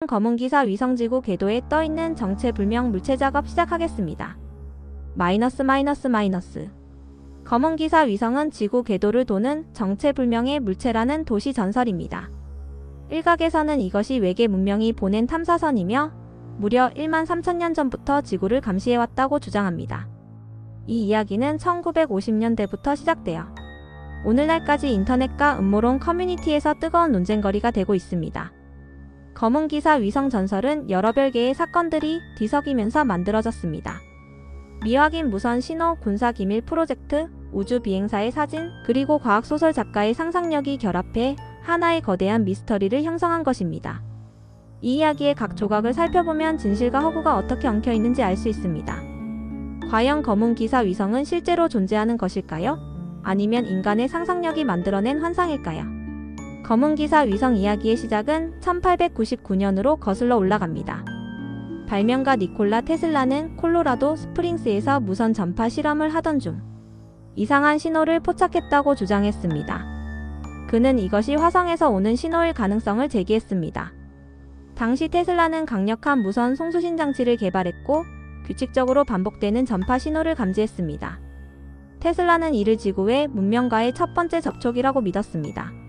검은기사 위성지구 궤도에 떠있는 정체불명 물체 작업 시작하겠습니다. 검은기사 위성은 지구 궤도를 도는 정체불명의 물체라는 도시 전설입니다. 일각에서는 이것이 외계 문명이 보낸 탐사선이며 무려 1만 3천년 전부터 지구를 감시해왔다고 주장합니다. 이 이야기는 1950년대부터 시작되어 오늘날까지 인터넷과 음모론 커뮤니티에서 뜨거운 논쟁거리가 되고 있습니다. 검은기사 위성 전설은 여러 별개의 사건들이 뒤섞이면서 만들어졌습니다. 미확인 무선 신호 군사기밀 프로젝트, 우주 비행사의 사진, 그리고 과학소설 작가의 상상력이 결합해 하나의 거대한 미스터리를 형성한 것입니다. 이 이야기의 각 조각을 살펴보면 진실과 허구가 어떻게 엉켜 있는지 알 수 있습니다. 과연 검은기사 위성은 실제로 존재하는 것일까요? 아니면 인간의 상상력이 만들어낸 환상일까요? 검은기사 위성 이야기의 시작은 1899년으로 거슬러 올라갑니다. 발명가 니콜라 테슬라는 콜로라도 스프링스에서 무선 전파 실험을 하던 중 이상한 신호를 포착했다고 주장했습니다. 그는 이것이 화성에서 오는 신호일 가능성을 제기했습니다. 당시 테슬라는 강력한 무선 송수신 장치를 개발했고 규칙적으로 반복되는 전파 신호를 감지했습니다. 테슬라는 이를 지구의 문명과의 첫 번째 접촉이라고 믿었습니다.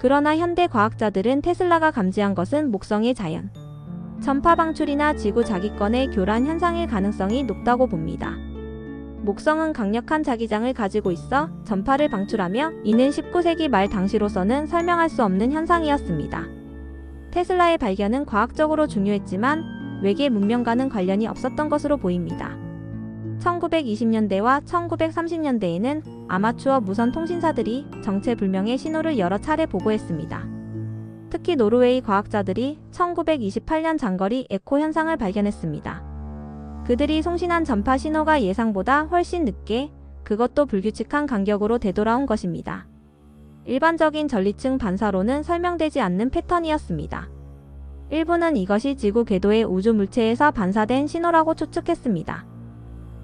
그러나 현대 과학자들은 테슬라가 감지한 것은 목성의 자연, 전파 방출이나 지구 자기권의 교란 현상일 가능성이 높다고 봅니다. 목성은 강력한 자기장을 가지고 있어 전파를 방출하며 이는 19세기 말 당시로서는 설명할 수 없는 현상이었습니다. 테슬라의 발견은 과학적으로 중요했지만 외계 문명과는 관련이 없었던 것으로 보입니다. 1920년대와 1930년대에는 아마추어 무선 통신사들이 정체불명의 신호를 여러 차례 보고했습니다. 특히 노르웨이 과학자들이 1928년 장거리 에코 현상을 발견했습니다. 그들이 송신한 전파 신호가 예상보다 훨씬 늦게, 그것도 불규칙한 간격으로 되돌아온 것입니다. 일반적인 전리층 반사로는 설명되지 않는 패턴이었습니다. 일부는 이것이 지구 궤도의 우주 물체에서 반사된 신호라고 추측했습니다.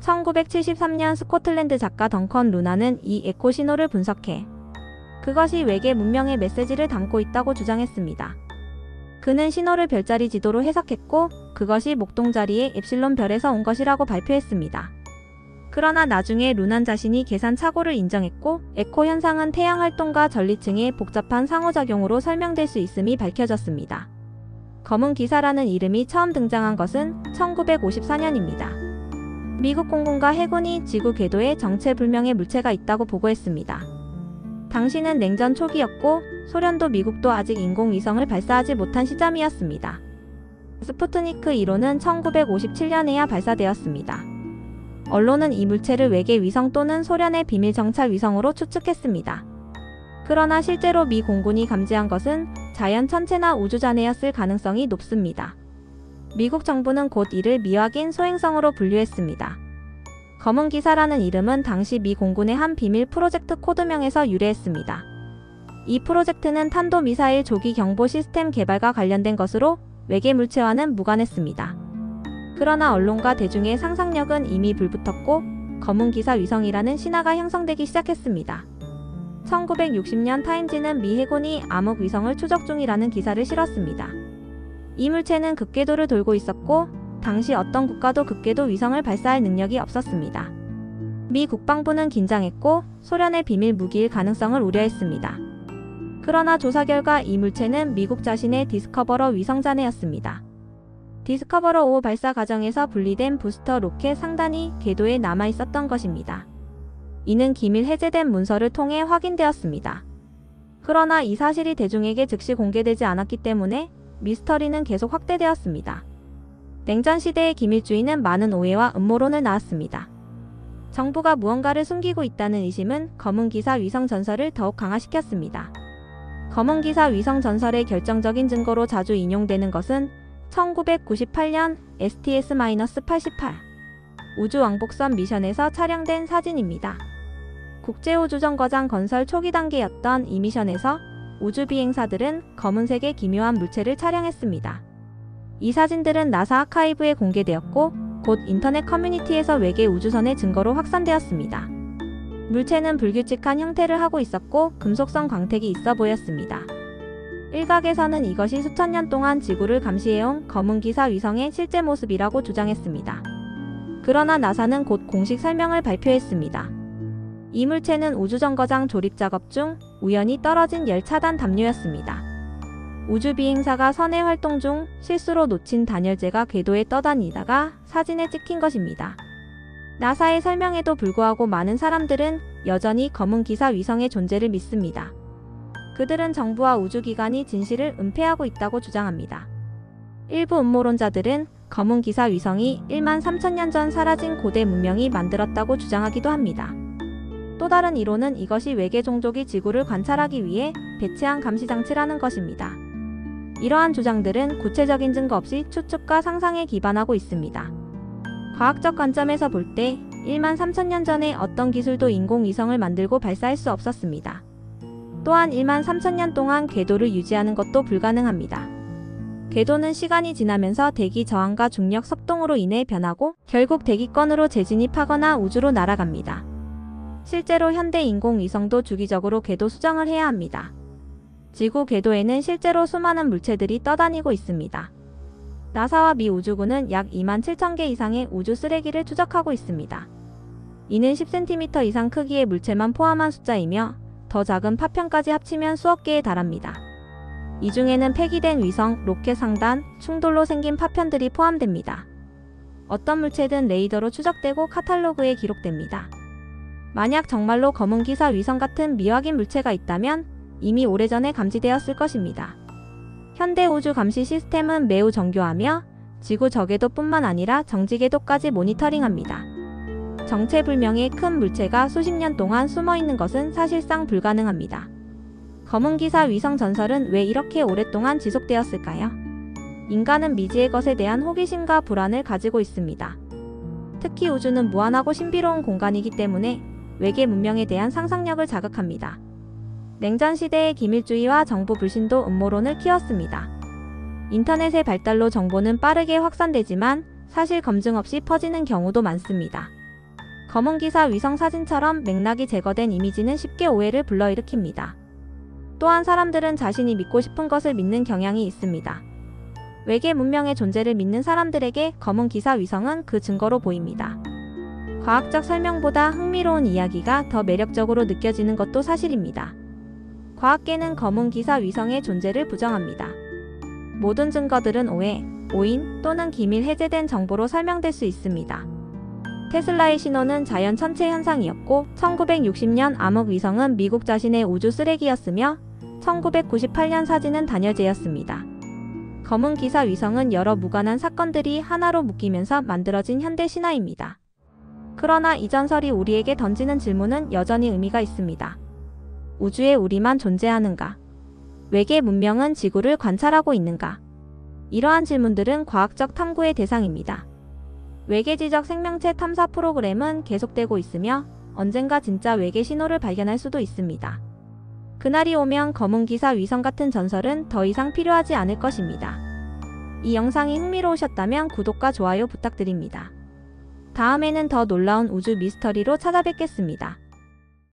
1973년 스코틀랜드 작가 덩컨 루나는 이 에코 신호를 분석해 그것이 외계 문명의 메시지를 담고 있다고 주장했습니다. 그는 신호를 별자리 지도로 해석했고 그것이 목동자리의 엡실론 별에서 온 것이라고 발표했습니다. 그러나 나중에 루난 자신이 계산 착오를 인정했고 에코 현상은 태양 활동과 전리층의 복잡한 상호작용으로 설명될 수 있음이 밝혀졌습니다. 검은기사라는 이름이 처음 등장한 것은 1954년입니다. 미국 공군과 해군이 지구 궤도에 정체불명의 물체가 있다고 보고했습니다. 당시는 냉전 초기였고 소련도 미국도 아직 인공위성을 발사하지 못한 시점이었습니다. 스푸트니크 1호는 1957년에야 발사되었습니다. 언론은 이 물체를 외계 위성 또는 소련의 비밀 정찰 위성으로 추측했습니다. 그러나 실제로 미 공군이 감지한 것은 자연 천체나 우주잔해였을 가능성이 높습니다. 미국 정부는 곧 이를 미확인 소행성으로 분류했습니다. 검은기사라는 이름은 당시 미 공군의 한 비밀 프로젝트 코드명에서 유래했습니다. 이 프로젝트는 탄도미사일 조기 경보 시스템 개발과 관련된 것으로 외계 물체와는 무관했습니다. 그러나 언론과 대중의 상상력은 이미 불붙었고 검은기사 위성이라는 신화가 형성되기 시작했습니다. 1960년 타임지는 미 해군이 암흑 위성을 추적 중이라는 기사를 실었습니다. 이 물체는 극궤도를 돌고 있었고 당시 어떤 국가도 극궤도 위성을 발사할 능력이 없었습니다. 미 국방부는 긴장했고 소련의 비밀 무기일 가능성을 우려했습니다. 그러나 조사 결과 이 물체는 미국 자신의 디스커버러 위성잔해였습니다. 디스커버러 5 발사 과정에서 분리된 부스터 로켓 상단이 궤도에 남아있었던 것입니다. 이는 기밀 해제된 문서를 통해 확인되었습니다. 그러나 이 사실이 대중에게 즉시 공개되지 않았기 때문에 미스터리는 계속 확대되었습니다. 냉전 시대의 기밀주의는 많은 오해와 음모론을 낳았습니다. 정부가 무언가를 숨기고 있다는 의심은 검은기사 위성 전설을 더욱 강화시켰습니다. 검은기사 위성 전설의 결정적인 증거로 자주 인용되는 것은 1998년 STS-88 우주왕복선 미션에서 촬영된 사진입니다. 국제우주정거장 건설 초기 단계였던 이 미션에서 우주비행사들은 검은색의 기묘한 물체를 촬영했습니다. 이 사진들은 나사 아카이브에 공개되었고 곧 인터넷 커뮤니티에서 외계 우주선의 증거로 확산되었습니다. 물체는 불규칙한 형태를 하고 있었고 금속성 광택이 있어 보였습니다. 일각에서는 이것이 수천 년 동안 지구를 감시해온 검은기사 위성의 실제 모습이라고 주장했습니다. 그러나 나사는 곧 공식 설명을 발표했습니다. 이 물체는 우주정거장 조립 작업 중 우연히 떨어진 열 차단 담요였습니다. 우주비행사가 선외 활동 중 실수로 놓친 단열재가 궤도에 떠다니다가 사진에 찍힌 것입니다. 나사의 설명에도 불구하고 많은 사람들은 여전히 검은기사 위성의 존재를 믿습니다. 그들은 정부와 우주기관이 진실을 은폐하고 있다고 주장합니다. 일부 음모론자들은 검은기사 위성이 1만 3천년 전 사라진 고대 문명이 만들었다고 주장하기도 합니다. 또 다른 이론은 이것이 외계 종족이 지구를 관찰하기 위해 배치한 감시장치라는 것입니다. 이러한 주장들은 구체적인 증거 없이 추측과 상상에 기반하고 있습니다. 과학적 관점에서 볼 때 1만 3천년 전에 어떤 기술도 인공위성을 만들고 발사할 수 없었습니다. 또한 1만 3천년 동안 궤도를 유지하는 것도 불가능합니다. 궤도는 시간이 지나면서 대기 저항과 중력 섭동으로 인해 변하고 결국 대기권으로 재진입하거나 우주로 날아갑니다. 실제로 현대 인공위성도 주기적으로 궤도 수정을 해야 합니다. 지구 궤도에는 실제로 수많은 물체들이 떠다니고 있습니다. 나사와 미 우주군은 약 2만 7천 개 이상의 우주 쓰레기를 추적하고 있습니다. 이는 10cm 이상 크기의 물체만 포함한 숫자이며 더 작은 파편까지 합치면 수억 개에 달합니다. 이 중에는 폐기된 위성, 로켓 상단, 충돌로 생긴 파편들이 포함됩니다. 어떤 물체든 레이더로 추적되고 카탈로그에 기록됩니다. 만약 정말로 검은기사 위성 같은 미확인 물체가 있다면 이미 오래전에 감지되었을 것입니다. 현대 우주 감시 시스템은 매우 정교하며 지구 저궤도뿐만 아니라 정지궤도까지 모니터링합니다. 정체불명의 큰 물체가 수십 년 동안 숨어있는 것은 사실상 불가능합니다. 검은기사 위성 전설은 왜 이렇게 오랫동안 지속되었을까요? 인간은 미지의 것에 대한 호기심과 불안을 가지고 있습니다. 특히 우주는 무한하고 신비로운 공간이기 때문에 외계 문명에 대한 상상력을 자극합니다. 냉전 시대의 기밀주의와 정부 불신도 음모론을 키웠습니다. 인터넷의 발달로 정보는 빠르게 확산되지만 사실 검증 없이 퍼지는 경우도 많습니다. 검은기사 위성 사진처럼 맥락이 제거된 이미지는 쉽게 오해를 불러일으킵니다. 또한 사람들은 자신이 믿고 싶은 것을 믿는 경향이 있습니다. 외계 문명의 존재를 믿는 사람들에게 검은기사 위성은 그 증거로 보입니다. 과학적 설명보다 흥미로운 이야기가 더 매력적으로 느껴지는 것도 사실입니다. 과학계는 검은기사 위성의 존재를 부정합니다. 모든 증거들은 오해, 오인 또는 기밀 해제된 정보로 설명될 수 있습니다. 테슬라의 신호는 자연 천체 현상이었고 1960년 암흑 위성은 미국 자신의 우주 쓰레기였으며 1998년 사진은 단열재였습니다. 검은기사 위성은 여러 무관한 사건들이 하나로 묶이면서 만들어진 현대 신화입니다. 그러나 이 전설이 우리에게 던지는 질문은 여전히 의미가 있습니다. 우주에 우리만 존재하는가? 외계 문명은 지구를 관찰하고 있는가? 이러한 질문들은 과학적 탐구의 대상입니다. 외계지적 생명체 탐사 프로그램은 계속되고 있으며 언젠가 진짜 외계 신호를 발견할 수도 있습니다. 그날이 오면 검은기사 위성 같은 전설은 더 이상 필요하지 않을 것입니다. 이 영상이 흥미로우셨다면 구독과 좋아요 부탁드립니다. 다음에는 더 놀라운 우주 미스터리로 찾아뵙겠습니다.